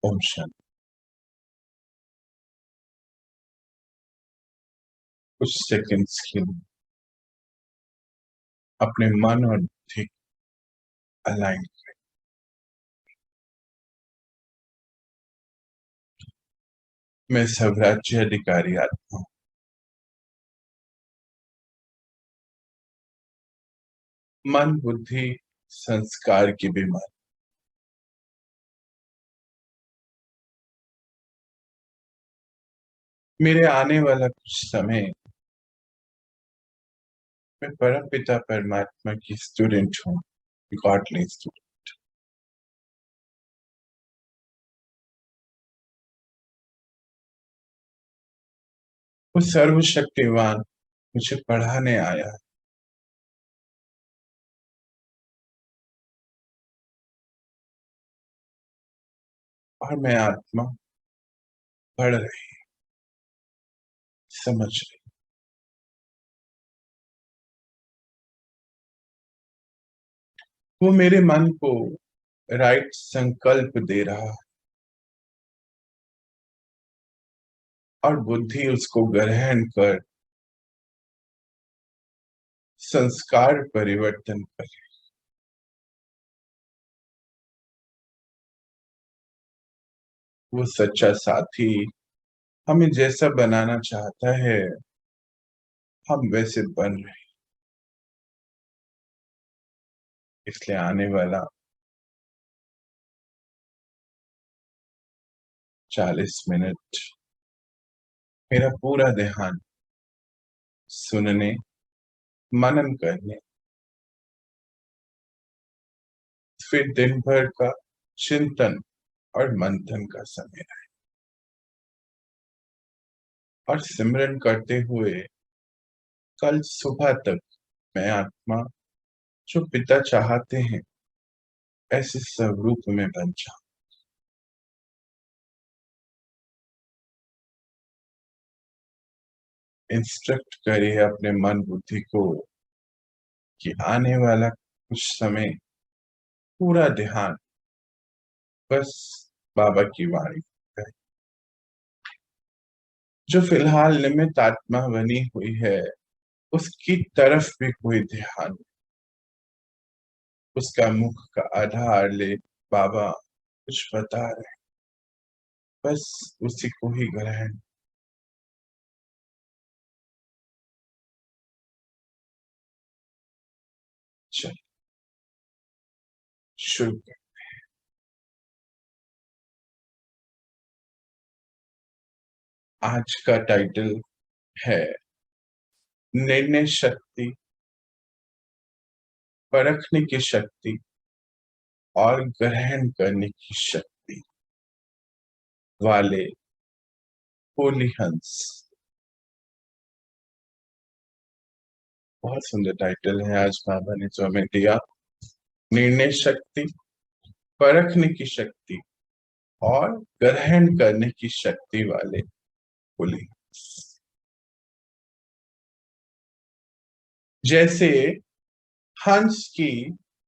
ओम शांति। कुछ सेकंड्स के लिए अपने मन और बुद्धि अलाइन करें। मैं सब राज्य अधिकारी आत्मा हूं। मन बुद्धि संस्कार की बीमारी मेरे आने वाला कुछ समय मैं परम पिता परमात्मा की स्टूडेंट हूँ, गॉडली स्टूडेंट। वो सर्वशक्तिवान मुझे पढ़ाने आया है और मैं आत्मा पढ़ रही, समझ रही। वो मेरे मन को राइट संकल्प दे रहा है और बुद्धि उसको ग्रहण कर संस्कार परिवर्तन कर। वो सच्चा साथी हमें जैसा बनाना चाहता है हम वैसे बन रहे। इसलिए आने वाला 40 मिनट मेरा पूरा ध्यान सुनने, मनन करने, फिर दिन भर का चिंतन और मंथन का समय है और सिमरन करते हुए कल सुबह तक मैं आत्मा जो पिता चाहते हैं ऐसे स्वरूप में बन जाऊं। इंस्ट्रक्ट करिए अपने मन बुद्धि को कि आने वाला कुछ समय पूरा ध्यान बस बाबा की वाणी है। जो फिलहाल निमित्त आत्मा बनी हुई है उसकी तरफ भी कोई ध्यान नहीं। उसका मुख का आधार ले बाबा कुछ बता रहे, बस उसी को ही ग्रहण। चल शुरू कर। आज का टाइटल है निर्णय शक्ति, परखने की शक्ति और ग्रहण करने की शक्ति वाले होली हंस। बहुत सुंदर टाइटल है आज बाबा ने जो हमें दिया, निर्णय शक्ति, परखने की शक्ति और ग्रहण करने की शक्ति वाले होली हंस। जैसे हंस की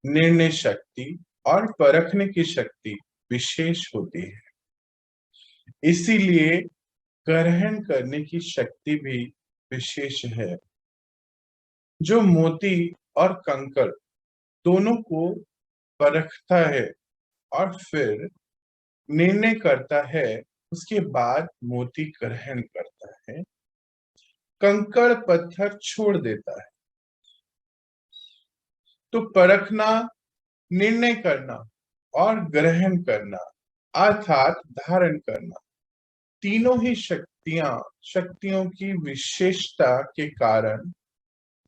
निर्णय शक्ति और परखने की शक्ति विशेष होती है, इसीलिए ग्रहण करने की शक्ति भी विशेष है। जो मोती और कंकड़ दोनों को परखता है और फिर निर्णय करता है, उसके बाद मोती ग्रहण करता है, कंकड़ पत्थर छोड़ देता है। तो परखना, निर्णय करना और ग्रहण करना अर्थात धारण करना, तीनों ही शक्तियों की विशेषता के कारण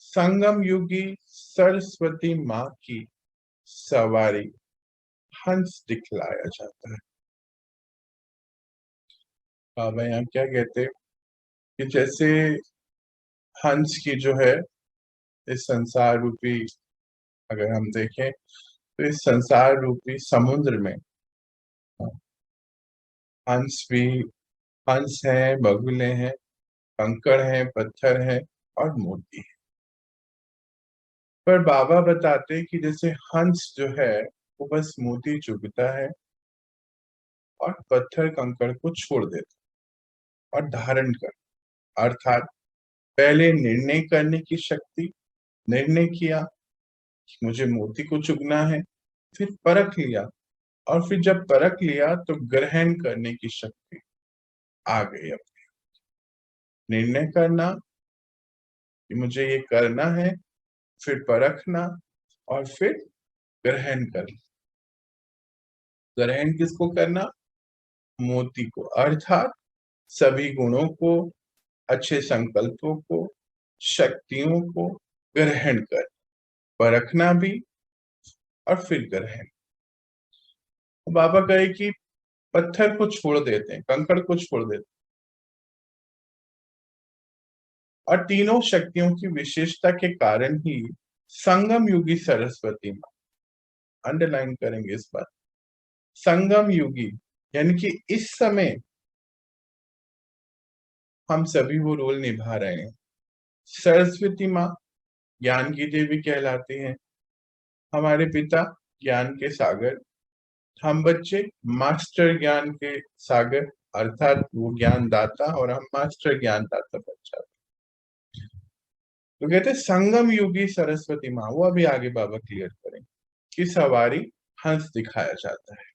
संगम युगी सरस्वती माँ की सवारी हंस दिखलाया जाता है। बाबा यहाँ क्या कहते हैं कि जैसे हंस की जो है इस संसार रूपी, अगर हम देखें तो इस संसार रूपी समुद्र में हंस भी, हंस है, बगुले हैं, कंकड़ है, पत्थर है और मोती है। पर बाबा बताते कि जैसे हंस जो है वो बस मोती चुगता है और पत्थर कंकड़ को छोड़ देता और धारण कर, अर्थात पहले निर्णय करने की शक्ति, निर्णय किया कि मुझे मोती को चुगना है, फिर परख लिया, और फिर जब परख लिया तो ग्रहण करने की शक्ति आ गई। अपने निर्णय करना कि मुझे ये करना है, फिर परखना और फिर ग्रहण करना। ग्रहण किसको करना? मोती को, अर्थात सभी गुणों को, अच्छे संकल्पों को, शक्तियों को ग्रहण कर, परखना भी और फिर ग्रहण। बाबा कहे कि पत्थर को छोड़ देते हैं, कंकड़ को छोड़ देते हैं, और तीनों शक्तियों की विशेषता के कारण ही संगम युगी सरस्वती मां, अंडरलाइन करेंगे इस बात, संगम युगी यानी कि इस समय हम सभी वो रोल निभा रहे हैं। सरस्वती मां ज्ञान की देवी कहलाती हैं, हमारे पिता ज्ञान के सागर, हम बच्चे मास्टर ज्ञान के सागर, अर्थात वो ज्ञान दाता और हम मास्टर ज्ञान दाता बन जाते। तो कहते संगम युगी सरस्वती मां, वो अभी आगे बाबा क्लियर करेंगे कि सवारी हंस दिखाया जाता है।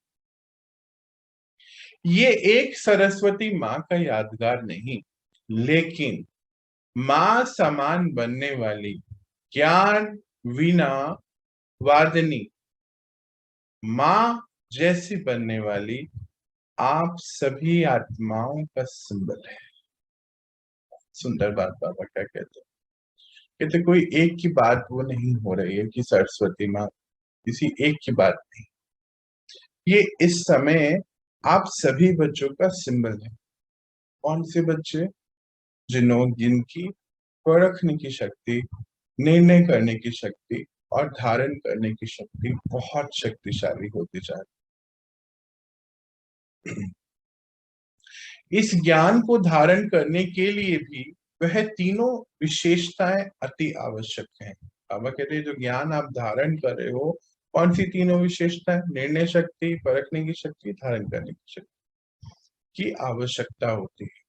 ये एक सरस्वती मां का यादगार नहीं, लेकिन मां समान बनने वाली ज्ञान वीणा वादनी मां जैसी बनने वाली आप सभी आत्माओं का सिंबल है। सुंदर बात बाबा क्या कहते हैं, कहते कोई एक की बात वो नहीं हो रही है कि सरस्वती मां किसी एक की बात नहीं, ये इस समय आप सभी बच्चों का सिंबल है। कौन से बच्चे? जिनकी परखने की शक्ति, निर्णय करने की शक्ति और धारण करने की शक्ति बहुत शक्तिशाली होती जा रही। इस ज्ञान को धारण करने के लिए भी वह तीनों विशेषताएं अति आवश्यक हैं। बाबा कहते हैं जो ज्ञान आप धारण कर रहे हो, कौन सी तीनों विशेषताएं? निर्णय शक्ति, परखने की शक्ति, धारण करने की शक्ति की आवश्यकता होती है।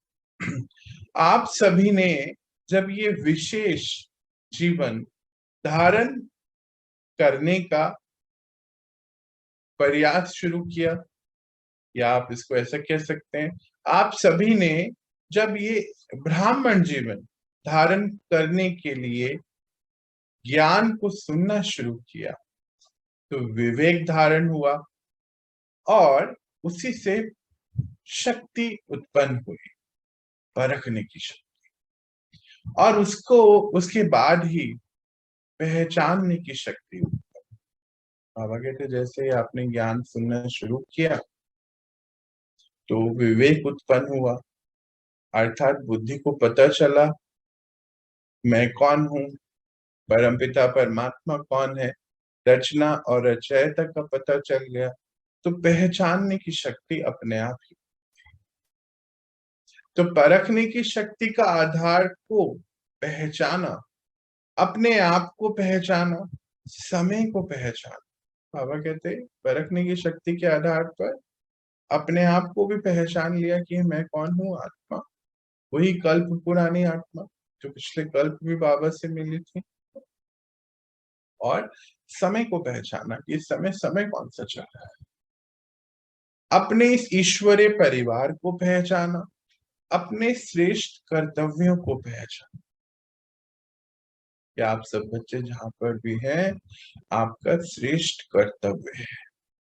आप सभी ने जब ये विशेष जीवन धारण करने का प्रयास शुरू किया, या आप इसको ऐसा कह सकते हैं, आप सभी ने जब ये ब्राह्मण जीवन धारण करने के लिए ज्ञान को सुनना शुरू किया तो विवेक धारण हुआ और उसी से शक्ति उत्पन्न हुई, परखने की शक्ति, और उसको उसके बाद ही पहचानने की शक्ति उत्पन्न। बाबा कहते जैसे आपने ज्ञान सुनना शुरू किया तो विवेक उत्पन्न हुआ, अर्थात बुद्धि को पता चला मैं कौन हूं, परमपिता परमात्मा कौन है, रचना और रचयिता का पता चल गया, तो पहचानने की शक्ति अपने आप ही। तो परखने की शक्ति का आधार को पहचाना, अपने आप को पहचाना, समय को पहचाना। बाबा कहते परखने की शक्ति के आधार पर अपने आप को भी पहचान लिया कि मैं कौन हूँ, आत्मा, वही कल्प पुरानी आत्मा जो पिछले कल्प भी बाबा से मिली थी, और समय को पहचाना कि इस समय कौन सा चल रहा है। अपने इस ईश्वरीय परिवार को पहचाना, अपने श्रेष्ठ कर्तव्यों को पहचाना। या आप सब बच्चे जहां पर भी हैं, आपका श्रेष्ठ कर्तव्य है,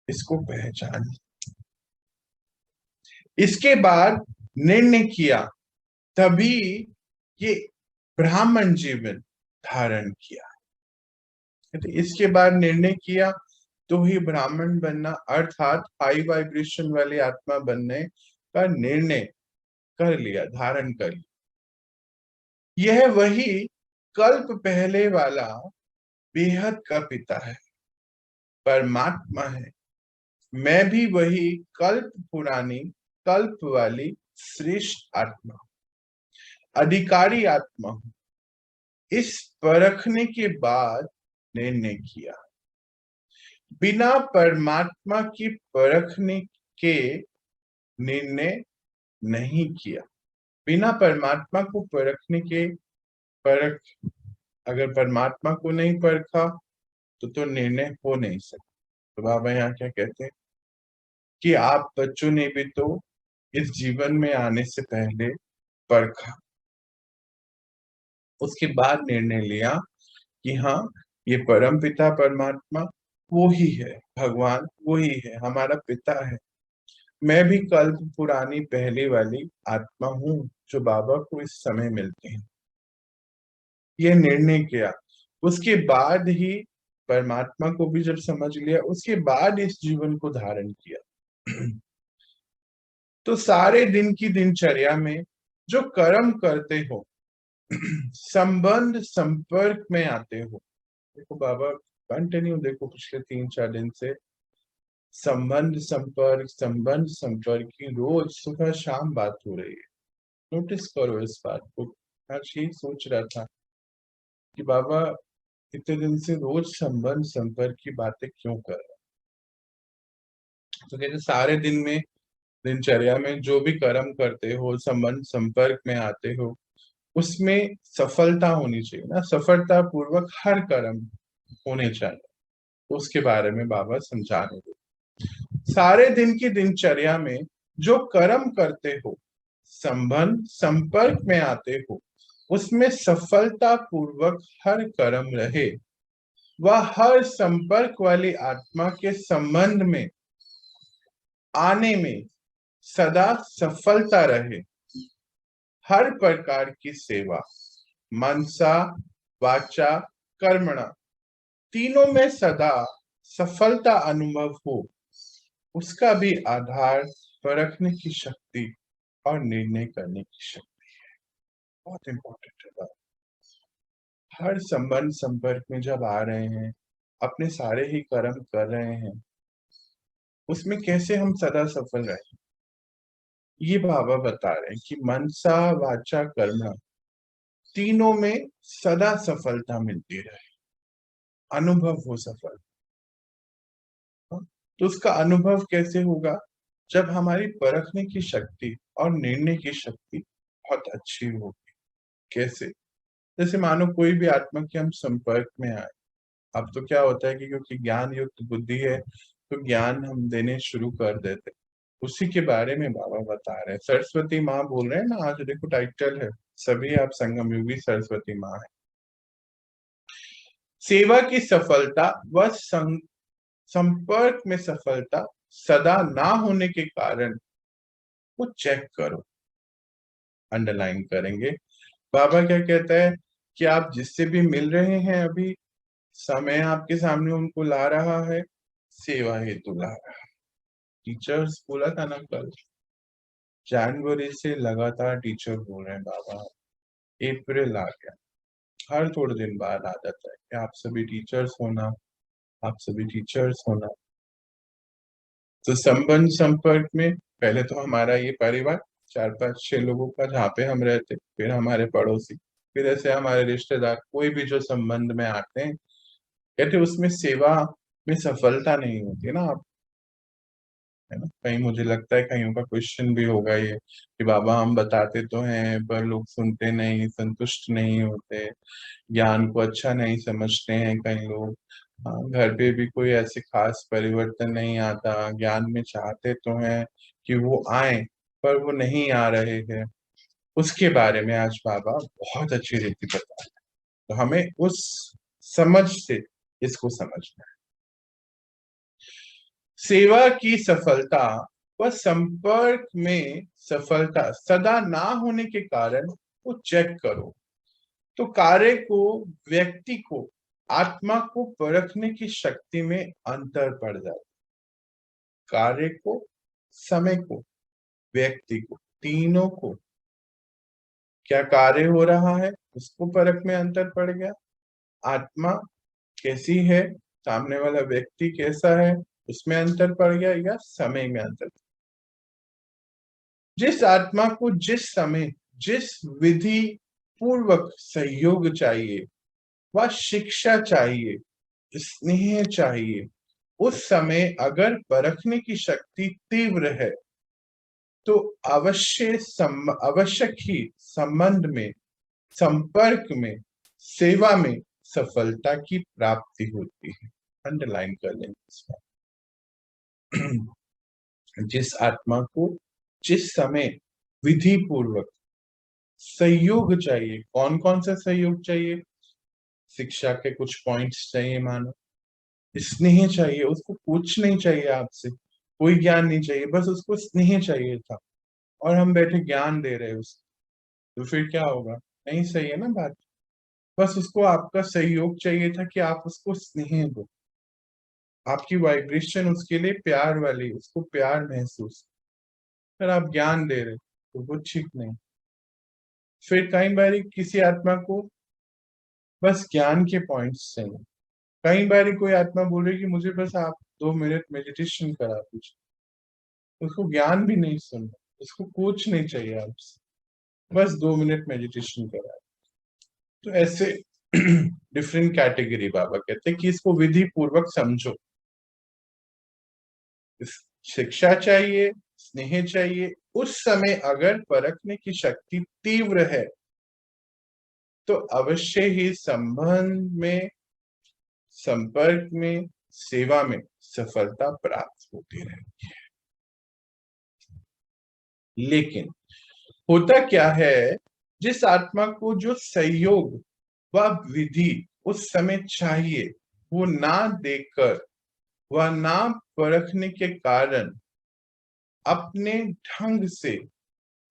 इसको पहचान। इसके बाद निर्णय किया, तभी ये ब्राह्मण जीवन धारण किया। इसके बाद निर्णय किया तो ही ब्राह्मण बनना, अर्थात हाई वाइब्रेशन वाली आत्मा बनने का निर्णय कर लिया, धारण कर लिया। यह वही कल्प पहले वाला बेहद का पिता है, परमात्मा है। मैं भी वही कल्प पुरानी, कल्प वाली श्रेष्ठ आत्मा, अधिकारी आत्मा हूं। इस परखने के बाद निर्णय किया। बिना परमात्मा की परखने के निर्णय नहीं किया। बिना परमात्मा को परखने के परख अगर परमात्मा को नहीं परखा तो निर्णय हो नहीं सकता। तो बाबा यहाँ क्या कहते हैं कि आप बच्चों ने भी तो इस जीवन में आने से पहले परखा, उसके बाद निर्णय लिया कि हाँ, ये परम पिता परमात्मा वो ही है, भगवान वो ही है, हमारा पिता है। मैं भी कल्प पुरानी पहले वाली आत्मा हूँ जो बाबा को इस समय मिलते हैं। ये निर्णय किया, उसके बाद ही परमात्मा को भी जब समझ लिया, उसके बाद इस जीवन को धारण किया। तो सारे दिन की दिनचर्या में जो कर्म करते हो, संबंध संपर्क में आते हो। देखो बाबा कंटिन्यू, देखो पिछले 3-4 दिन से संबंध संपर्क की रोज सुबह शाम बात हो रही है। नोटिस करो इस बात को। आज यही सोच रहा था कि बाबा इतने दिन से रोज संबंध संपर्क की बातें क्यों कर रहे हैं। तो कहते सारे दिन में दिनचर्या में जो भी कर्म करते हो, संबंध संपर्क में आते हो, उसमें सफलता होनी चाहिए ना, सफलता पूर्वक हर कर्म होने चाहिए। उसके बारे में बाबा समझा रहे थे। सारे दिन की दिनचर्या में जो कर्म करते हो, संबंध संपर्क में आते हो, उसमें सफलता पूर्वक हर कर्म रहे, वह हर संपर्क वाली आत्मा के संबंध में आने में सदा सफलता रहे। हर प्रकार की सेवा, मनसा वाचा कर्मणा, तीनों में सदा सफलता अनुभव हो, उसका भी आधार परखने की शक्ति और निर्णय करने की शक्ति है। बहुत इंपॉर्टेंट है बात। हर संबंध संपर्क में जब आ रहे हैं, अपने सारे ही कर्म कर रहे हैं, उसमें कैसे हम सदा सफल रहे, ये बाबा बता रहे हैं कि मनसा वाचा कर्म, तीनों में सदा सफलता मिलती रहे, अनुभव हो सफल। तो उसका अनुभव कैसे होगा? जब हमारी परखने की शक्ति और निर्णय की शक्ति बहुत अच्छी होगी। कैसे? जैसे मानो कोई भी आत्मा के हम संपर्क में आए। अब तो क्या होता है कि क्योंकि ज्ञान युक्त बुद्धि है तो ज्ञान हम देने शुरू कर देते, उसी के बारे में बाबा बता रहे हैं। सरस्वती माँ बोल रहे हैं ना, आज देखो टाइटल है, सभी आप संगम युगी सरस्वती माँ है। सेवा की सफलता व संपर्क में सफलता सदा ना होने के कारण वो चेक करो। अंडरलाइन करेंगे। बाबा क्या कहता है कि आप जिससे भी मिल रहे हैं, अभी समय आपके सामने उनको ला रहा है, सेवा हेतु ला रहा है। टीचर्स बोला था ना कल, जनवरी से लगातार टीचर बोल रहे हैं बाबा, अप्रैल आ गया, हर थोड़े दिन बाद आ जाता है कि आप सभी टीचर्स होना, आप सभी टीचर्स होना। तो संबंध संपर्क में पहले तो हमारा ये परिवार 4-5-6 लोगों का जहाँ पे हम रहते, फिर हमारे पड़ोसी, फिर ऐसे हमारे रिश्तेदार, कोई भी जो संबंध में आते हैं, कहते उसमें सेवा में सफलता नहीं होती ना। आप है ना, कहीं मुझे लगता है कहीं का क्वेश्चन भी होगा ये कि बाबा हम बताते तो हैं पर लोग सुनते नहीं, संतुष्ट नहीं होते, ज्ञान को अच्छा नहीं समझते हैं कई लोग। हाँ, घर पे भी कोई ऐसे खास परिवर्तन नहीं आता, ज्ञान में चाहते तो हैं कि वो आए पर वो नहीं आ रहे हैं। उसके बारे में आज बाबा बहुत अच्छी रीति बता रहे हैं। तो हमें उस समझ से इसको समझना है। सेवा की सफलता व संपर्क में सफलता सदा ना होने के कारण वो चेक करो। तो कार्य को, व्यक्ति को, आत्मा को परखने की शक्ति में अंतर पड़ जाता। कार्य को, समय को, व्यक्ति को, तीनों को, क्या कार्य हो रहा है उसको परख में अंतर पड़ गया, आत्मा कैसी है, सामने वाला व्यक्ति कैसा है उसमें अंतर पड़ गया, या समय में अंतर। जिस आत्मा को जिस समय जिस विधि पूर्वक सहयोग चाहिए, वह शिक्षा चाहिए, स्नेह चाहिए, उस समय अगर परखने की शक्ति तीव्र है तो आवश्यक ही संबंध में, संपर्क में, सेवा में सफलता की प्राप्ति होती है। अंडरलाइन कर लेंगे इस बात। जिस आत्मा को जिस समय विधि पूर्वक सहयोग चाहिए, कौन कौन सा सहयोग चाहिए? शिक्षा के कुछ पॉइंट्स चाहिए, मानो स्नेह चाहिए, उसको कुछ नहीं चाहिए आपसे, कोई ज्ञान नहीं चाहिए, बस उसको स्नेह चाहिए था, और हम बैठे ज्ञान दे रहे उसको, तो फिर क्या होगा? नहीं सही है ना बात। बस उसको आपका सहयोग चाहिए था कि आप उसको स्नेह दो, आपकी वाइब्रेशन उसके लिए प्यार वाली, उसको प्यार महसूस, फिर आप ज्ञान दे रहे तो वो ठीक नहीं। फिर कई बार किसी आत्मा को बस ज्ञान के पॉइंट्स चाहिए, कई बार कोई आत्मा बोल रही कि मुझे बस आप 2 मिनट मेडिटेशन करा दीजिए, उसको ज्ञान भी नहीं सुनना, उसको कुछ नहीं चाहिए आपसे, बस 2 मिनट मेडिटेशन करा। तो ऐसे डिफरेंट कैटेगरी बाबा कहते हैं कि इसको विधि पूर्वक समझो। शिक्षा चाहिए, स्नेह चाहिए, उस समय अगर परखने की शक्ति तीव्र है तो अवश्य ही संबंध में, संपर्क में, सेवा में सफलता प्राप्त होती रहेगी। लेकिन होता क्या है, जिस आत्मा को जो सहयोग व विधि उस समय चाहिए वो ना देकर व ना परखने के कारण अपने ढंग से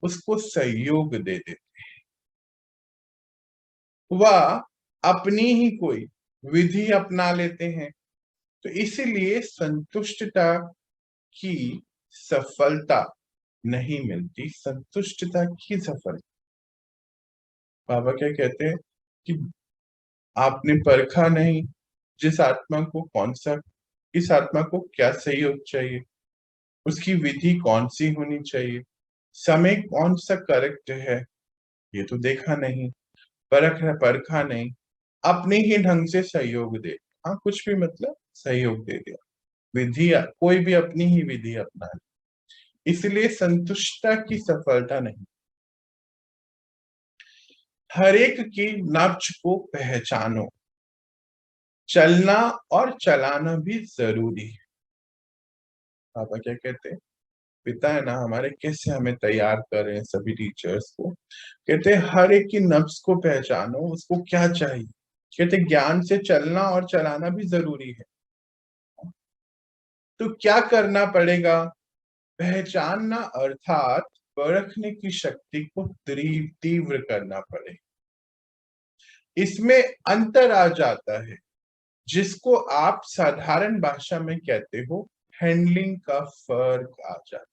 उसको सहयोग दे देते, वह अपनी ही कोई विधि अपना लेते हैं, तो इसीलिए संतुष्टता की सफलता नहीं मिलती। संतुष्टता की सफलता, बाबा क्या कहते हैं कि आपने परखा नहीं जिस आत्मा को कौन सा, इस आत्मा को क्या सहयोग चाहिए, उसकी विधि कौन सी होनी चाहिए, समय कौन सा करेक्ट है, ये तो देखा नहीं, परखा नहीं, अपने ही ढंग से सहयोग दे, हाँ कुछ भी मतलब सहयोग दे दिया, विधि कोई भी अपनी ही विधि अपना ली, इसलिए संतुष्टता की सफलता नहीं। हर एक की नब्ज को पहचानो, चलना और चलाना भी जरूरी है। पापा क्या कहते हैं, पिता है ना हमारे, कैसे हमें तैयार कर रहे हैं सभी टीचर्स को, कहते हैं हर एक की नब्ज को पहचानो, उसको क्या चाहिए, कहते ज्ञान से चलना और चलाना भी जरूरी है। तो क्या करना पड़ेगा? पहचानना अर्थात परखने की शक्ति को तीव्र करना पड़ेगा। इसमें अंतर आ जाता है, जिसको आप साधारण भाषा में कहते हो हैंडलिंग का फर्क आ जाता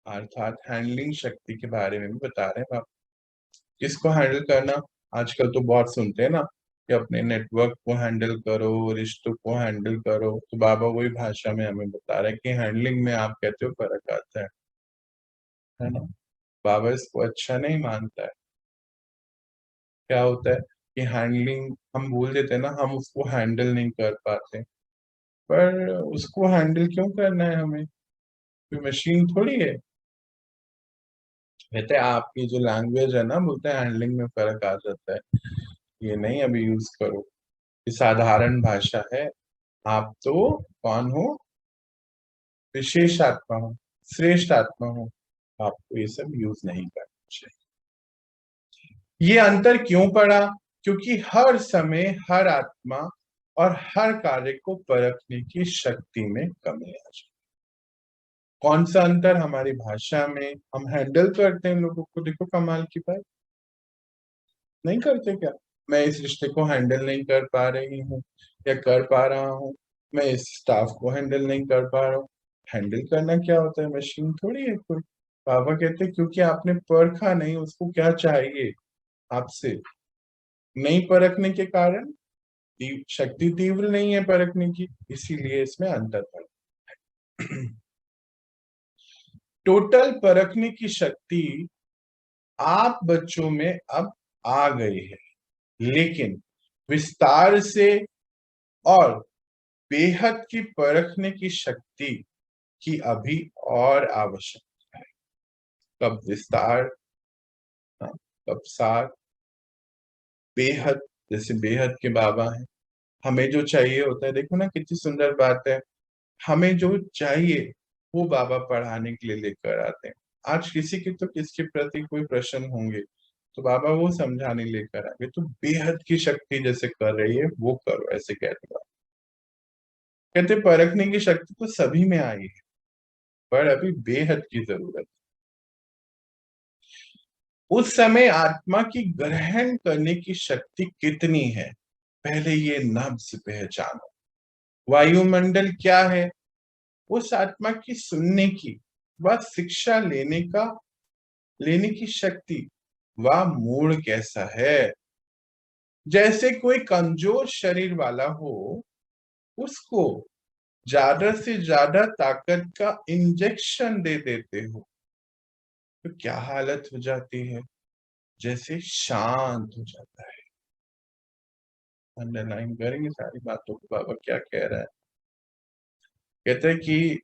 है। अर्थात हैंडलिंग शक्ति के बारे में भी बता रहे हैं आप, किसको हैंडल करना। आजकल तो बहुत सुनते हैं ना कि अपने नेटवर्क को हैंडल करो, रिश्तों को हैंडल करो, तो बाबा वही भाषा में हमें बता रहे हैं कि हैंडलिंग में आप कहते हो फर्क आता है ना। बाबा इसको अच्छा नहीं मानता है। क्या होता है कि हैंडलिंग हम बोल देते हैं ना, हम उसको हैंडल नहीं कर पाते, पर उसको हैंडल क्यों करना है हमें, कोई मशीन थोड़ी है। कहते हैं आपकी जो लैंग्वेज है ना, बोलते हैं हैंडलिंग में फर्क आ जाता है, ये नहीं अभी यूज करो, ये साधारण भाषा है। आप तो कौन हो? विशेष आत्मा हो, श्रेष्ठ आत्मा हो, आपको ये सब यूज नहीं करना चाहिए। ये अंतर क्यों पड़ा? क्योंकि हर समय हर आत्मा और हर कार्य को परखने की शक्ति में कमी आ जाती। कौन सा अंतर? हमारी भाषा में हम हैंडल करते हैं लोगों को, देखो कमाल की बात, नहीं करते क्या? मैं इस रिश्ते को हैंडल नहीं कर पा रही हूँ या कर पा रहा हूँ, मैं इस स्टाफ को हैंडल नहीं कर पा रहा हूँ। हैंडल करना क्या होता है? मशीन थोड़ी है कोई। पापा कहते हैं क्योंकि आपने परखा नहीं उसको क्या चाहिए आपसे, नहीं परखने के कारण शक्ति तीव्र नहीं है परखने की, इसीलिए इसमें अंतर पड़ा। टोटल परखने की शक्ति आप बच्चों में अब आ गई है, लेकिन विस्तार से और बेहद की परखने की शक्ति कि अभी और आवश्यकता है। कब विस्तार, हाँ, कब सार, बेहद, जैसे बेहद के बाबा हैं। हमें जो चाहिए होता है, देखो ना कितनी सुंदर बात है, हमें जो चाहिए वो बाबा पढ़ाने के लिए लेकर आते हैं। आज किसी के तो किसके प्रति कोई प्रश्न होंगे तो बाबा वो समझाने लेकर आएंगे, तो बेहद की शक्ति जैसे कर रही है वो करो, ऐसे कहते बाबा। कहते परखने की शक्ति तो सभी में आई है, पर अभी बेहद की जरूरत। उस समय आत्मा की ग्रहण करने की शक्ति कितनी है, पहले ये नब्ज पहचानो। वायुमंडल क्या है, उस आत्मा की सुनने की व शिक्षा लेने की शक्ति व मूड कैसा है। जैसे कोई कमजोर शरीर वाला हो, उसको ज्यादा से ज्यादा ताकत का इंजेक्शन दे देते हो तो क्या हालत हो जाती है, जैसे शांत हो जाता है। अंडरलाइन करेंगे सारी बातों को, बाबा क्या कह रहा है। कहते हैं कि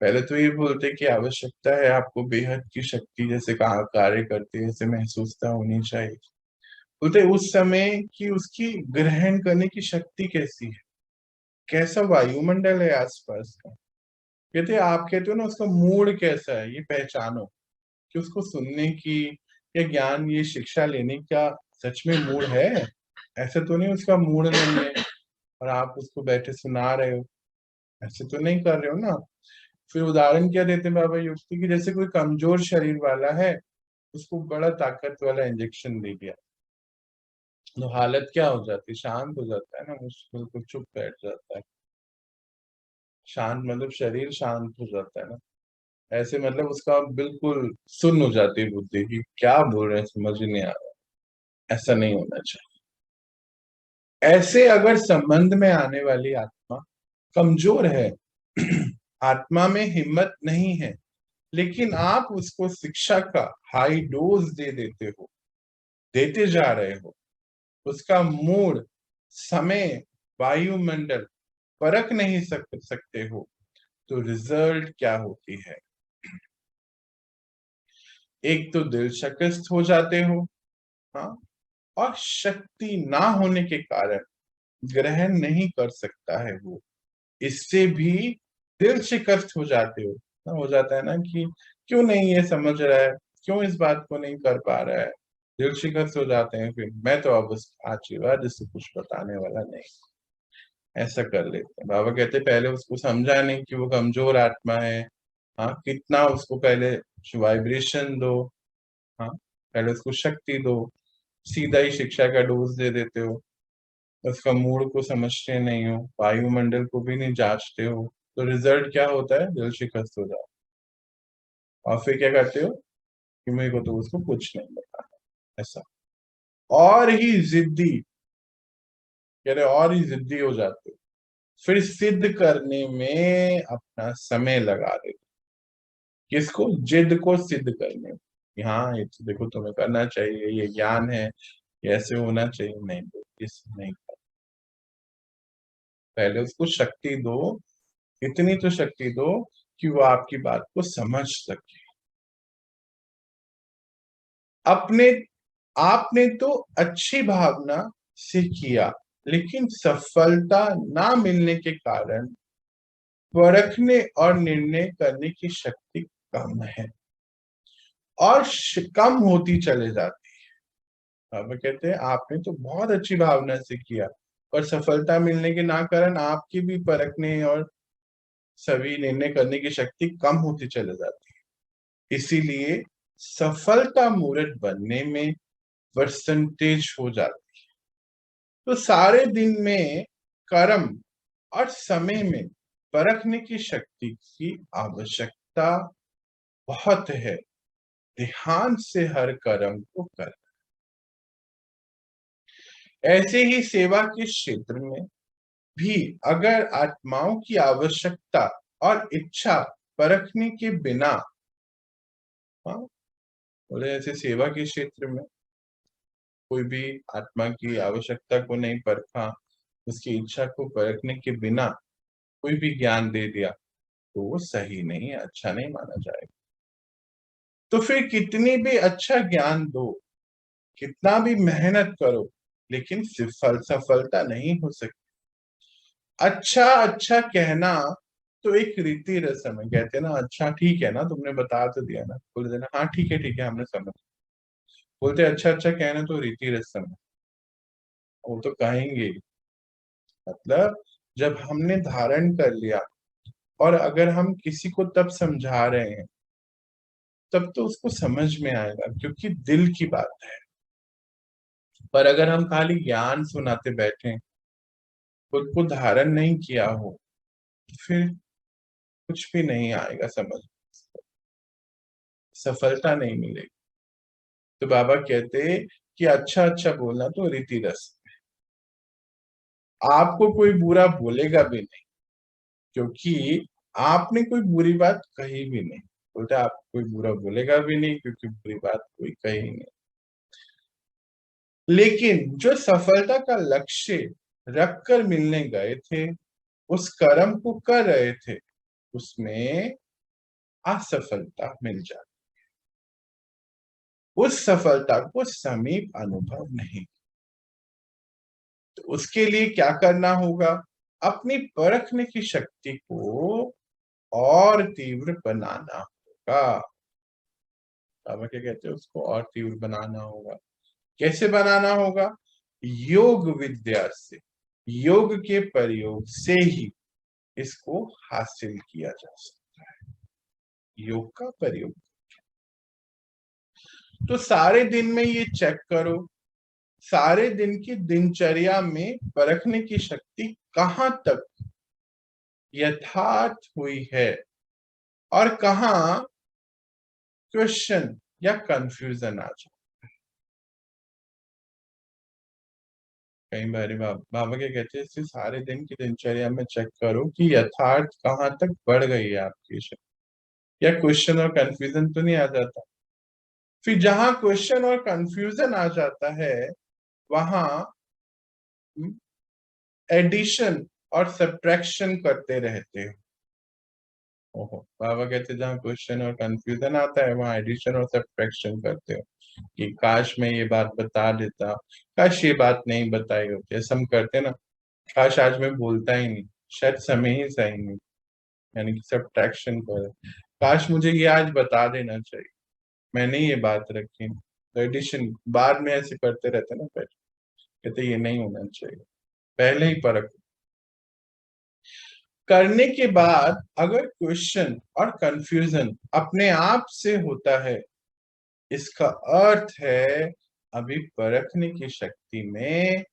पहले तो ये बोलते कि आवश्यकता है आपको बेहद की शक्ति जैसे कार्य करती है, जैसे महसूसता होनी चाहिए। बोलते उस समय की उसकी ग्रहण करने की शक्ति कैसी है, कैसा वायुमंडल है आसपास का। कहते आप कहते हो ना उसका मूड कैसा है, ये पहचानो कि उसको सुनने की या ज्ञान ये शिक्षा लेने का सच में मूड है। ऐसे तो नहीं उसका मूड नहीं है और आप उसको बैठे सुना रहे हो, ऐसे तो नहीं कर रहे हो ना। फिर उदाहरण क्या देते हैं बाबा युक्ति की, जैसे कोई कमजोर शरीर वाला है, उसको बड़ा ताकत वाला इंजेक्शन दे दिया तो हालत क्या हो जाती है, शांत हो जाता है ना, मुश्किल को चुप बैठ जाता है। शांत मतलब शरीर शांत हो जाता है ना, ऐसे मतलब उसका बिल्कुल सुन्न हो जाती है बुद्धि की, क्या बोल रहे हैं समझ ही नहीं आ रहा। ऐसा नहीं होना चाहिए। ऐसे अगर संबंध में आने वाली आत्मा कमजोर है, आत्मा में हिम्मत नहीं है, लेकिन आप उसको शिक्षा का हाई डोज दे देते हो, देते जा रहे हो, उसका मूड, समय, वायुमंडल परख नहीं सकते हो, तो रिजल्ट क्या होती है। एक तो दिल शिकस्त हो जाते हो, हाँ, और शक्ति ना होने के कारण ग्रहण नहीं कर सकता है वो, इससे भी दिल शिकस्त हो जाते हो। हो जाता है ना कि क्यों नहीं ये समझ रहा है, क्यों इस बात को नहीं कर पा रहा है, दिल शिकस्त हो जाते हैं। फिर मैं तो अब उस आशीर्वाद जिससे कुछ बताने वाला नहीं, ऐसा कर लेते हैं। बाबा कहते पहले उसको समझा नहीं कि वो कमजोर आत्मा है, हाँ, कितना उसको पहले वाइब्रेशन दो, हाँ, पहले उसको शक्ति दो। सीधा ही शिक्षा का डोज दे देते हो, उसका मूड को समझते नहीं हो, वायुमंडल को भी नहीं जांचते हो, तो रिजल्ट क्या होता है, दिल शिकस्त हो जाता है। और फिर क्या करते हो कि मेरे को तो उसको कुछ नहीं पता, ऐसा। और ही जिद्दी, कह रहे और ही जिद्दी हो जाते हो, फिर सिद्ध करने में अपना समय लगा देते। किसको, जिद को सिद्ध करने में, कि हाँ ये तो देखो तुम्हें करना चाहिए, ये ज्ञान है, ये ऐसे होना चाहिए, नहीं दो इस नहीं कर। पहले उसको शक्ति दो, इतनी तो शक्ति दो कि वो आपकी बात को समझ सके। अपने आपने तो अच्छी भावना से किया, लेकिन सफलता ना मिलने के कारण परखने और निर्णय करने की शक्ति कम है और कम होती चले जाती है। अब कहते हैं आपने तो बहुत अच्छी भावना से किया, पर सफलता मिलने के ना कारण आपकी भी परखने और सभी निर्णय करने की शक्ति कम होती चले जाती है। इसीलिए सफलता मूर्त बनने में परसेंटेज हो जाती है। तो सारे दिन में कर्म और समय में परखने की शक्ति की आवश्यकता बहुत है। ध्यान से हर कर्म को कर। ऐसे ही सेवा के क्षेत्र में भी अगर आत्माओं की आवश्यकता और इच्छा परखने के बिना, हाँ, बोले ऐसे सेवा के क्षेत्र में कोई भी आत्मा की आवश्यकता को नहीं परखा, उसकी इच्छा को परखने के बिना कोई भी ज्ञान दे दिया, तो वो सही नहीं है, अच्छा नहीं माना जाएगा। तो फिर कितनी भी अच्छा ज्ञान दो, कितना भी मेहनत करो, लेकिन सफलता नहीं हो सकती। अच्छा अच्छा कहना तो एक रीति रस्म है। कहते हैं ना, अच्छा ठीक है ना, तुमने बता तो दिया ना, बोल देना हाँ ठीक है हमने समझ। बोलते अच्छा अच्छा कहना तो रीति रस्म है, वो तो कहेंगे ही। मतलब जब हमने धारण कर लिया, और अगर हम किसी को तब समझा रहे हैं, तब तो उसको समझ में आएगा, क्योंकि दिल की बात है। पर अगर हम खाली ज्ञान सुनाते बैठे, खुद को धारण नहीं किया हो, तो फिर कुछ भी नहीं आएगा समझ, सफलता नहीं मिलेगी। तो बाबा कहते कि अच्छा अच्छा बोलना तो रीति रस्म। आपको कोई बुरा बोलेगा भी नहीं, क्योंकि आपने कोई बुरी बात कही भी नहीं। बोलते आपको कोई बुरा बोलेगा भी नहीं, क्योंकि बुरी बात कोई कही नहीं। लेकिन जो सफलता का लक्ष्य रख कर मिलने गए थे, उस कर्म को कर रहे थे, उसमें असफलता मिल जाती, उस सफलता को समीप अनुभव नहीं। तो उसके लिए क्या करना होगा? अपनी परखने की शक्ति को और तीव्र बनाना होगा। बाबा क्या कहते हैं? उसको और तीव्र बनाना होगा। कैसे बनाना होगा? योग विद्या से, योग के प्रयोग से ही इसको हासिल किया जा सकता है, योग का प्रयोग। तो सारे दिन में ये चेक करो, सारे दिन की दिनचर्या में परखने की शक्ति कहां तक यथार्थ हुई है, और कहां क्वेश्चन या कंफ्यूजन आ जाए। कई बार बाबा क्या कहते हैं, इसे सारे दिन की दिनचर्या में चेक करो कि यथार्थ कहां तक बढ़ गई है आपकी शक्ति, या क्वेश्चन और कंफ्यूजन तो नहीं आ जाता। फिर जहां क्वेश्चन और कंफ्यूजन आ जाता है, वहां एडिशन और सब्ट्रैक्शन करते रहते हो। ओहो, बाबा कहते जहाँ क्वेश्चन और कंफ्यूजन आता है, वहां एडिशन और सब्ट्रैक्शन करते हो, कि काश मैं ये बात बता देता, काश ये बात नहीं बताई होती। ऐसा हम करते ना, काश आज मैं बोलता ही नहीं, शायद समय ही सही नहीं, यानी कि सब्ट्रैक्शन कर, काश मुझे ये आज बता देना चाहिए, मैंने ये बात रखी। तो एडिशन बाद में ऐसे करते रहते ना, पहले कहते ये नहीं होना चाहिए, पहले ही परख। करने के बाद अगर क्वेश्चन और कंफ्यूजन अपने आप से होता है, इसका अर्थ है अभी परखने की शक्ति में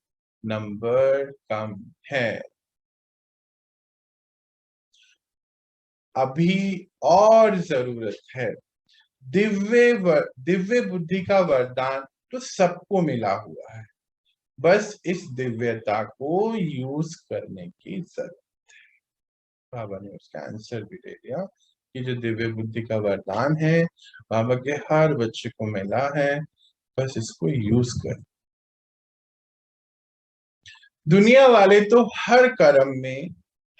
नंबर कम है, अभी और जरूरत है। दिव्य बुद्धि का वरदान तो सबको मिला हुआ है, बस इस दिव्यता को यूज करने की जरूरत। बाबा ने उसका आंसर भी दे दिया कि जो दिव्य बुद्धि का वरदान है, बाबा के हर बच्चे को मिला है, बस इसको यूज कर। दुनिया वाले तो हर कर्म में,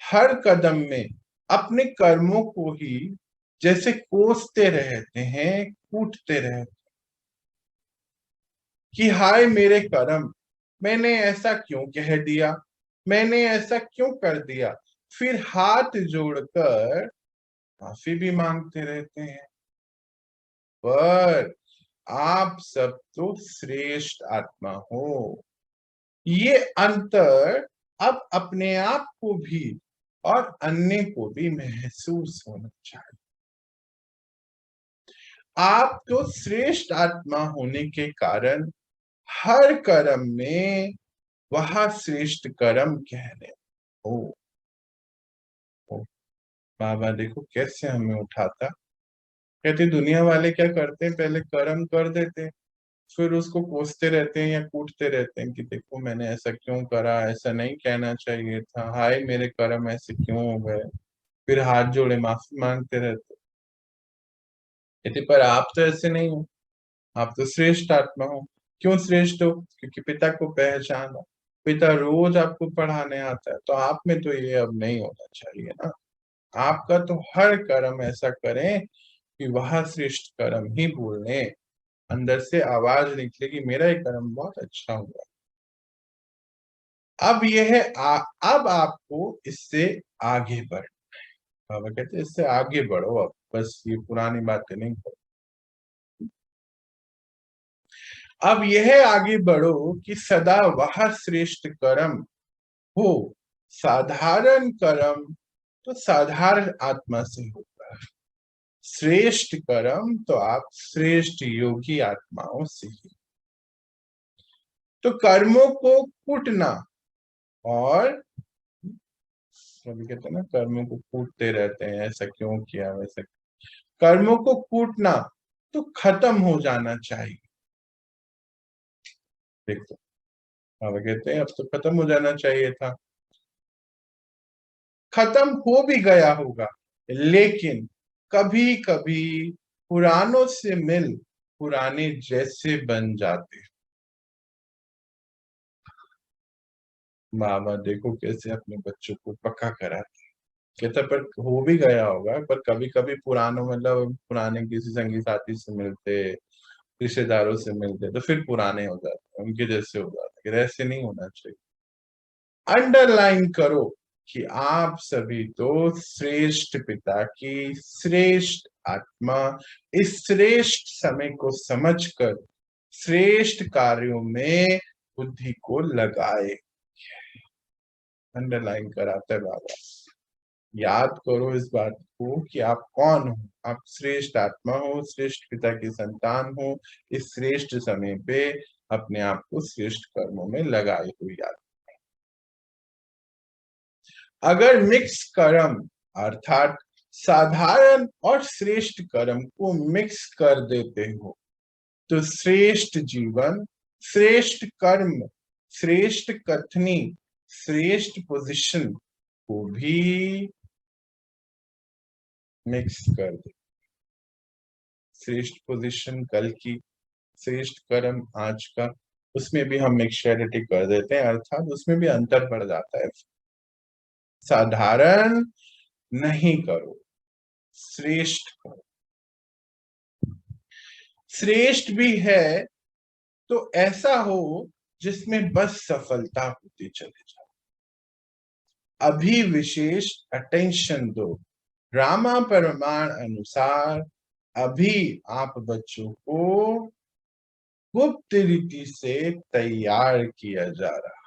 हर कदम में अपने कर्मों को ही जैसे कोसते रहते हैं, कूटते रहते, कि हाय मेरे कर्म, मैंने ऐसा क्यों कह दिया, मैंने ऐसा क्यों कर दिया। फिर हाथ जोड़कर माफी भी मांगते रहते हैं। पर आप सब तो श्रेष्ठ आत्मा हो, ये अंतर अब अपने आप को भी और अन्य को भी महसूस होना चाहिए। आप तो श्रेष्ठ आत्मा होने के कारण हर कर्म में वह श्रेष्ठ कर्म कह रहे हो। ओ, बाबा देखो कैसे हमें उठाता। कहते दुनिया वाले क्या करते हैं, पहले कर्म कर देते हैं, फिर उसको कोसते रहते हैं या कूटते रहते हैं कि देखो मैंने ऐसा क्यों करा, ऐसा नहीं कहना चाहिए था, हाय मेरे कर्म ऐसे क्यों हो गए। फिर हाथ जोड़े माफी मांगते रहते। कहते पर आप तो ऐसे नहीं हो, आप तो श्रेष्ठ आत्मा हो। क्यों श्रेष्ठ हो? क्योंकि पिता को पहचाना, पिता रोज आपको पढ़ाने आता है, तो आप में तो ये अब नहीं होना चाहिए ना। आपका तो हर कर्म ऐसा करें कि वह श्रेष्ठ कर्म ही बोलने, अंदर से आवाज निकले कि मेरा ये कर्म बहुत अच्छा हुआ। अब आपको इससे आगे बढ़ना है। बाबा कहते हैं इससे आगे बढ़ो, अब बस ये पुरानी बातें नहीं करो। अब यह आगे बढ़ो कि सदा वह श्रेष्ठ कर्म हो। साधारण कर्म तो साधारण आत्मा से होता है, श्रेष्ठ कर्म तो आप श्रेष्ठ योगी आत्माओं से ही। तो कर्मों को कूटना, और कभी कहते हैं ना कर्मों को कूटते रहते हैं, ऐसा क्यों किया वैसा। कर्मों को कूटना तो खत्म हो जाना चाहिए। देखो बाबा कहते हैं अब तो खत्म हो जाना चाहिए था, खत्म हो भी गया होगा, लेकिन कभी कभी पुरानों से मिल पुराने जैसे बन जाते। बाबा देखो कैसे अपने बच्चों को पक्का कराते। कहता पर हो भी गया होगा, पर कभी कभी पुरानों मतलब पुराने किसी संगी साथी से मिलते, रिश्तेदारों से मिलते तो फिर पुराने हो जाते, उनके जैसे हो जाते। ऐसे नहीं होना चाहिए। अंडरलाइन करो कि आप सभी तो श्रेष्ठ पिता की श्रेष्ठ आत्मा इस श्रेष्ठ समय को समझकर श्रेष्ठ कार्यों में बुद्धि को लगाए। अंडरलाइन कराता है बाबा। याद करो इस बात को कि आप कौन हो, आप श्रेष्ठ आत्मा हो, श्रेष्ठ पिता की संतान हो। इस श्रेष्ठ समय पे अपने आप को श्रेष्ठ कर्मों में लगाए हुई याद। अगर मिक्स कर्म अर्थात साधारण और श्रेष्ठ कर्म को मिक्स कर देते हो तो श्रेष्ठ जीवन, श्रेष्ठ कर्म, श्रेष्ठ कथनी, श्रेष्ठ पोजीशन को भी मिक्स कर दे। श्रेष्ठ पोजीशन कल की, श्रेष्ठ कर्म आज का, उसमें भी हम मिक्सचरिटी कर देते हैं, अर्थात उसमें भी अंतर पड़ जाता है। साधारण नहीं करो, श्रेष्ठ करो। श्रेष्ठ भी है तो ऐसा हो जिसमें बस सफलता होती चले जाए। अभी विशेष अटेंशन दो। रामा परमाण अनुसार अभी आप बच्चों को गुप्त रीति से तैयार किया जा रहा।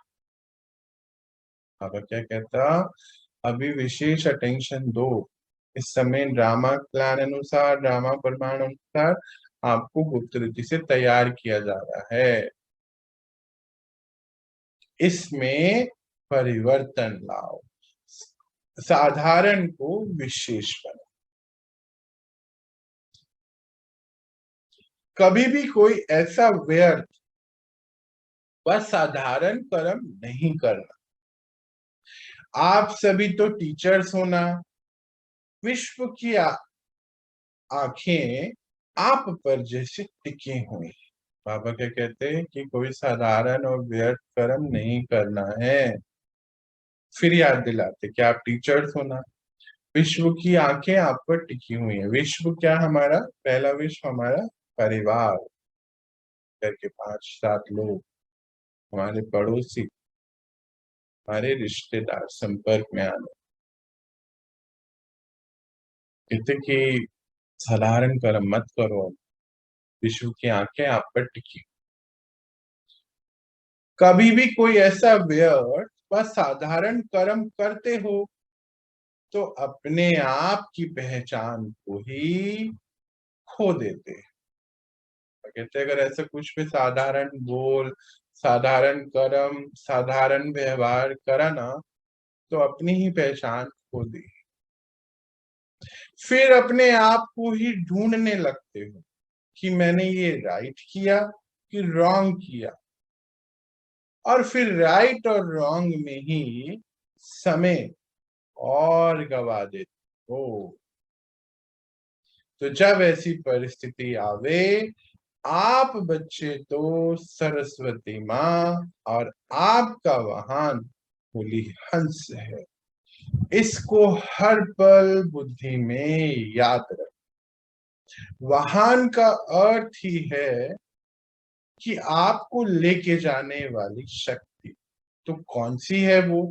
अब क्या कहता, अभी विशेष अटेंशन दो। इस समय ड्रामा प्लान अनुसार, ड्रामा प्रमाण अनुसार आपको गुप्त रीति से तैयार किया जा रहा है। इसमें परिवर्तन लाओ, साधारण को विशेष बनाओ। कभी भी कोई ऐसा व्यर्थ व साधारण कर्म नहीं करना। आप सभी तो टीचर्स होना, विश्व की आंखें आप पर जैसे टिकी हुई। बाबा क्या कहते हैं कि कोई साधारण और व्यर्थ कर्म नहीं करना है। फिर याद दिलाते कि आप टीचर्स होना, विश्व की आंखें आप पर टिकी हुई है। विश्व क्या हमारा, पहला विश्व हमारा परिवार, घर के 5-7 लोग, हमारे पड़ोसी, हमारे रिश्तेदार संपर्क में आने। कहते कि साधारण कर्म मत करो, विश्व की आंखें आप पर टिकी। कभी भी कोई ऐसा व्यर्थ व साधारण कर्म करते हो तो अपने आप की पहचान को ही खो देते हैं। कहते अगर ऐसा कुछ भी साधारण बोल, साधारण कर्म, साधारण व्यवहार करा ना तो अपनी ही पहचान खो दी। फिर अपने आप को ही ढूंढने लगते हो कि मैंने ये राइट किया कि रॉन्ग किया, और फिर राइट और रॉन्ग में ही समय और गवा देते हो। तो जब ऐसी परिस्थिति आवे, आप बच्चे तो सरस्वती माँ और आपका वाहन होली हंस है। इसको हर पल बुद्धि में याद रख। वाहन का अर्थ ही है कि आपको लेके जाने वाली शक्ति। तो कौन सी है वो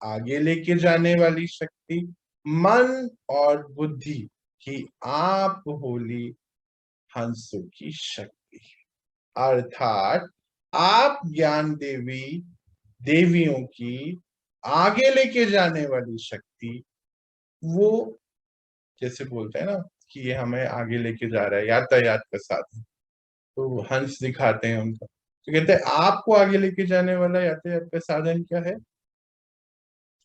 आगे लेके जाने वाली शक्ति? मन और बुद्धि की आप होली हंसों की शक्ति, अर्थात आप ज्ञान देवी देवियों की आगे लेके जाने वाली शक्ति। वो जैसे बोलते हैं ना कि ये हमें आगे लेके जा रहा है, यातायात का साधन, तो हंस दिखाते हैं उनका, तो कहते हैं आपको आगे लेके जाने वाला यातायात का साधन क्या है?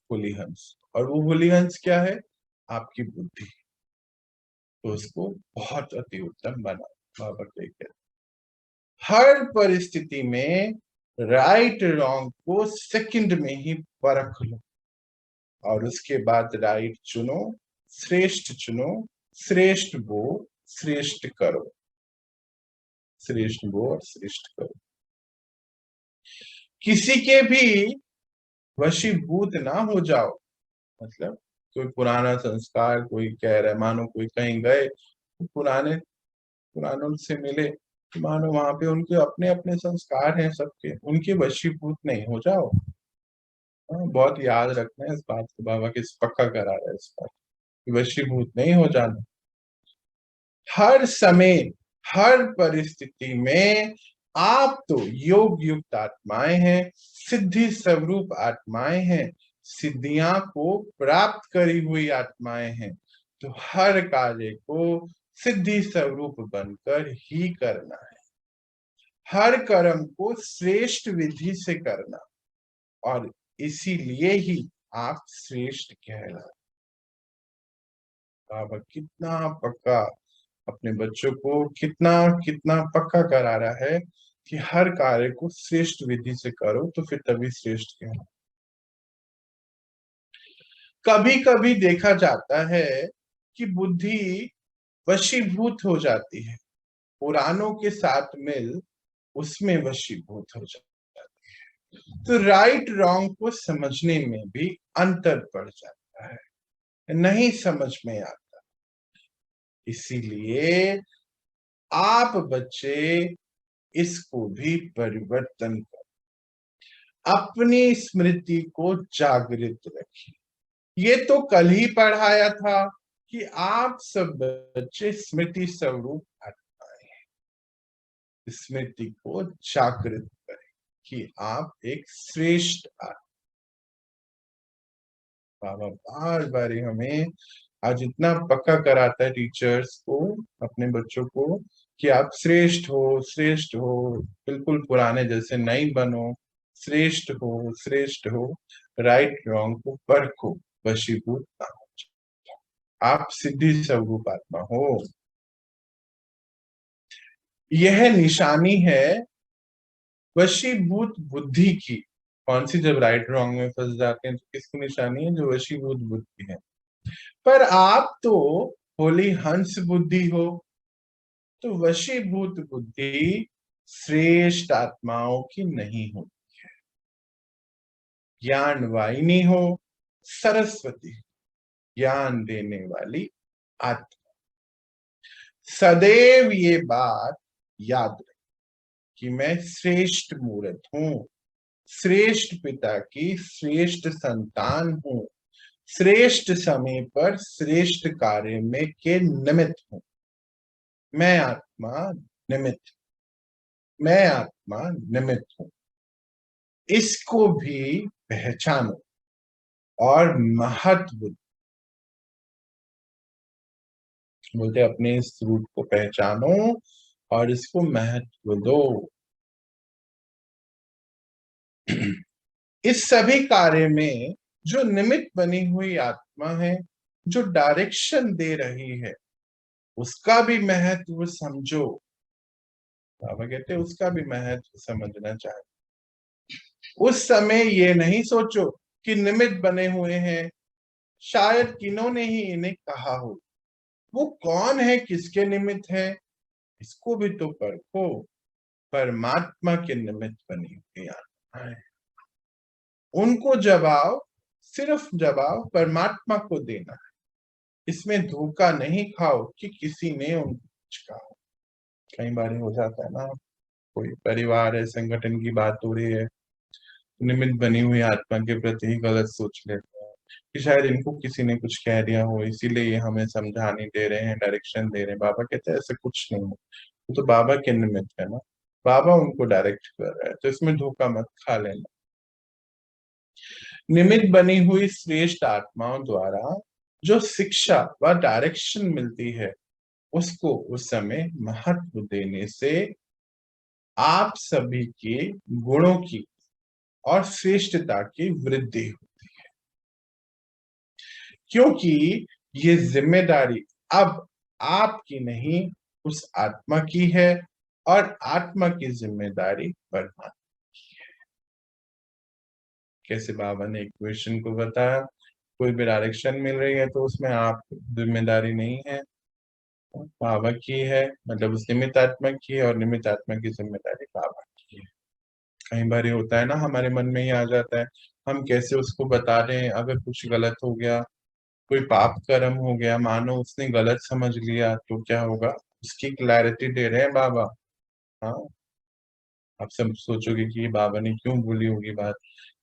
होली हंस। और वो होली हंस क्या है? आपकी बुद्धि। तो उसको बहुत अति उत्तम बना। बाबा कहते हैं हर परिस्थिति में राइट रॉन्ग को सेकंड में ही परख लो और उसके बाद राइट चुनो, श्रेष्ठ चुनो, श्रेष्ठ वो श्रेष्ठ करो, श्रेष्ठ वो और श्रेष्ठ करो। किसी के भी वशीभूत ना हो जाओ। मतलब कोई पुराना संस्कार, कोई कह रहा है, मानो कोई कहीं गए तो पुरानों से मिले, मानो वहां पे उनके अपने अपने संस्कार हैं सबके, उनके वशीभूत नहीं हो जाओ। बहुत याद रखना है इस बात को, बाबा किस पक्का करा रहा है इस बात, वशीभूत नहीं हो जाना। हर समय हर परिस्थिति में आप तो योग युक्त आत्माएं हैं, सिद्धि स्वरूप आत्माएं हैं, सिद्धियां को प्राप्त करी हुई आत्माएं हैं। तो हर कार्य को सिद्धि स्वरूप बनकर ही करना है, हर कर्म को श्रेष्ठ विधि से करना, और इसीलिए ही आप श्रेष्ठ कहलाए। बाबा कितना पक्का अपने बच्चों को कितना कितना पक्का करा रहा है कि हर कार्य को श्रेष्ठ विधि से करो तो फिर तभी श्रेष्ठ कहलाए। कभी कभी देखा जाता है कि बुद्धि वशीभूत हो जाती है, पुराणों के साथ मिल उसमें वशीभूत हो जाती है, तो राइट रॉन्ग को समझने में भी अंतर पड़ जाता है, नहीं समझ में आता। इसीलिए आप बच्चे इसको भी परिवर्तन कर अपनी स्मृति को जागृत रखिए। ये तो कल ही पढ़ाया था कि आप सब बच्चे स्मृति स्वरूप आत्माएं हैं। स्मृति को जागृत करें कि आप एक श्रेष्ठ आत्मा। बाबा बार बार हमें आज इतना पक्का कराता है टीचर्स को, अपने बच्चों को, कि आप श्रेष्ठ हो, श्रेष्ठ हो, बिल्कुल पुराने जैसे नहीं बनो, श्रेष्ठ हो, श्रेष्ठ हो, राइट रॉन्ग को परखो, वशीभूत ना हो, आप सिद्धि स्वरूप आत्मा हो। यह निशानी है वशीभूत बुद्धि की। कौन सी? जब राइट रॉन्ग में फंस जाते हैं तो किसकी निशानी है? जो वशीभूत बुद्धि है। पर आप तो होली हंस बुद्धि हो, तो वशीभूत बुद्धि श्रेष्ठ आत्माओं की नहीं हो, ज्ञान वाहिनी हो, सरस्वती, ज्ञान देने वाली आत्मा। सदैव ये बात याद रख कि मैं श्रेष्ठ मूर्त हूं, श्रेष्ठ पिता की श्रेष्ठ संतान हूं, श्रेष्ठ समय पर श्रेष्ठ कार्य में के निमित्त हूं। मैं आत्मा निमित्त, मैं आत्मा निमित्त हूं। इसको भी पहचानो और महत्व, बोलते अपने इस रूप को पहचानो और इसको महत्व दो। इस सभी कार्य में जो निमित्त बनी हुई आत्मा है, जो डायरेक्शन दे रही है, उसका भी महत्व समझो। बाबा कहते हैं उसका भी महत्व समझना चाहिए। उस समय ये नहीं सोचो कि निमित्त बने हुए हैं, शायद किन्होंने ही इन्हें कहा हो। वो कौन है, किसके निमित्त है, इसको भी तो परखो। परमात्मा के निमित्त बनी हुई आत्मा है, उनको जब आओ सिर्फ जवाब परमात्मा को देना है। इसमें धोखा नहीं खाओ कि किसी ने उनको कुछ कहा। कई बार हो जाता है ना, कोई परिवार है, संगठन की बात हो रही है, निमित्त बनी हुई आत्मा के प्रति ही गलत सोच लेते हैं कि शायद इनको किसी ने कुछ कह दिया हो, इसीलिए ये हमें समझाने दे रहे हैं, डायरेक्शन दे रहे हैं। बाबा कहते हैं ऐसा कुछ नहीं है, वो तो बाबा के निमित्त है ना, बाबा उनको डायरेक्ट कर रहा है, तो इसमें धोखा मत खा लेना। निमित्त बनी हुई श्रेष्ठ आत्माओं द्वारा जो शिक्षा व डायरेक्शन मिलती है, उसको उस समय महत्व देने से आप सभी के गुणों की और श्रेष्ठता की वृद्धि होती है, क्योंकि ये जिम्मेदारी अब आपकी नहीं, उस आत्मा की है, और आत्मा की जिम्मेदारी परमात्मा की है। कैसे बाबा ने इक्वेशन को बताया, कोई भी डायरेक्शन मिल रही है तो उसमें आप जिम्मेदारी नहीं है, बाबा की है, मतलब उस निमित्त आत्मा की है, और निमित्त आत्मा की जिम्मेदारी बाबा की है। कई बार ये होता है ना, हमारे मन में ही आ जाता है, हम कैसे उसको बता रहे हैं, अगर कुछ गलत हो गया, कोई पाप कर्म हो गया, मानो उसने गलत समझ लिया तो क्या होगा, उसकी क्लैरिटी दे रहे हैं बाबा। हाँ, आप सब सोचोगे कि ये बाबा ने क्यों बोली होगी बात,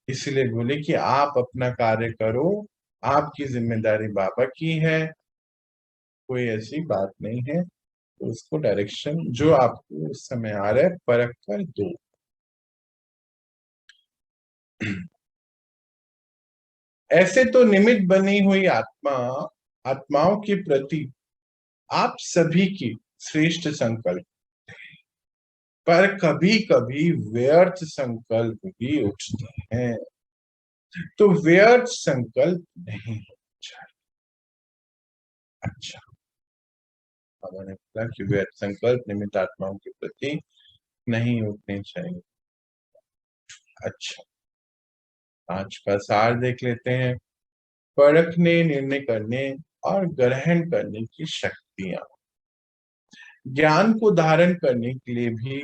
इसलिए बोले कि आप अपना कार्य करो, आपकी जिम्मेदारी बाबा की है, कोई ऐसी बात नहीं है, तो उसको डायरेक्शन जो आपको उस समय आ रहा है परख कर दो। ऐसे तो निमित्त बनी हुई आत्माओं के प्रति आप सभी की श्रेष्ठ संकल्प, पर कभी कभी व्यर्थ संकल्प भी उठते हैं, तो व्यर्थ संकल्प नहीं होना चाहिए। अच्छा, बाबा ने बोला कि व्यर्थ संकल्प निमित्त आत्माओं के प्रति नहीं उठने चाहिए। अच्छा, आज का सार देख लेते हैं। परखने, निर्णय करने और ग्रहण करने की शक्तियां, ज्ञान को धारण करने के लिए भी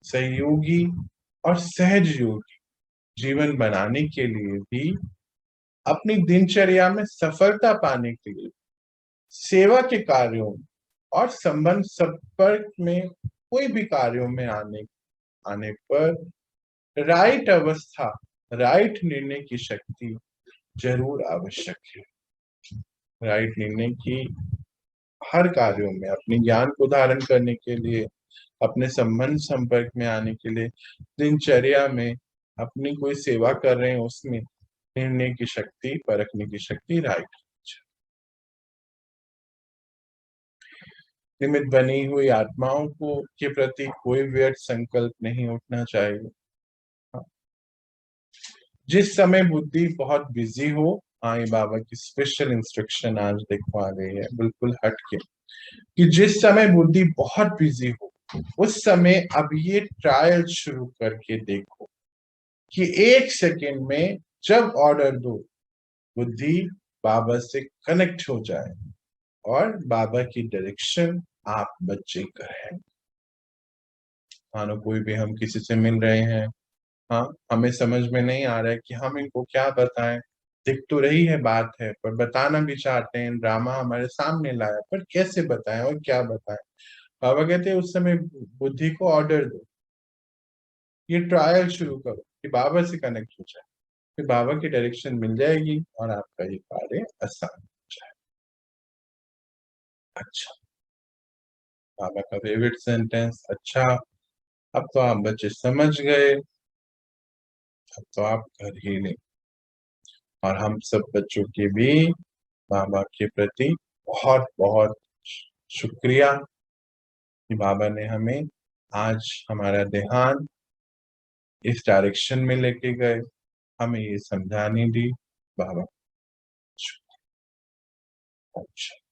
सहयोगी और सहज योगी जीवन बनाने के लिए भी, अपनी दिनचर्या में सफलता पाने के लिए, सेवा के कार्यों और संबंध संपर्क में कोई भी कार्यों में आने पर राइट अवस्था, राइट निर्णय की शक्ति जरूर आवश्यक है। राइट निर्णय की हर कार्यों में, अपने ज्ञान को धारण करने के लिए, अपने संबंध संपर्क में आने के लिए, दिनचर्या में अपनी कोई सेवा कर रहे हैं उसमें निर्णय की शक्ति, परखने की शक्ति राइट। निमित्त बनी हुई आत्माओं को के प्रति कोई व्यर्थ संकल्प नहीं उठना चाहिए। जिस समय बुद्धि बहुत बिजी हो, हाँ ये बाबा की स्पेशल इंस्ट्रक्शन आज देखो आ गई है, बिल्कुल हट के, कि जिस समय बुद्धि बहुत बिजी हो, उस समय अब ये ट्रायल शुरू करके देखो कि 1 सेकेंड में जब ऑर्डर दो, बुद्धि बाबा से कनेक्ट हो जाए और बाबा की डायरेक्शन आप बच्चे करें। मानो कोई भी हम किसी से मिल रहे हैं, हाँ, हमें समझ में नहीं आ रहा है कि हम इनको क्या बताएं, दिख तो रही है बात है, पर बताना भी चाहते हैं, ड्रामा हमारे सामने लाया, पर कैसे बताएं और क्या बताएं। बाबा कहते हैं उस समय बुद्धि को ऑर्डर दो, ये ट्रायल शुरू करो कि बाबा से कनेक्ट हो जाए, फिर बाबा की डायरेक्शन मिल जाएगी और आपका ये कार्य आसान हो जाए। अच्छा, बाबा का फेवरेट सेंटेंस, अच्छा अब तो आप बच्चे समझ गए, अब तो आप कर ही लें। और हम सब बच्चों के भी बाबा के प्रति बहुत बहुत शुक्रिया कि बाबा ने हमें आज हमारा ध्यान इस डायरेक्शन में लेके गए, हमें ये समझाने दी। बाबा शुक्रिया। अच्छा।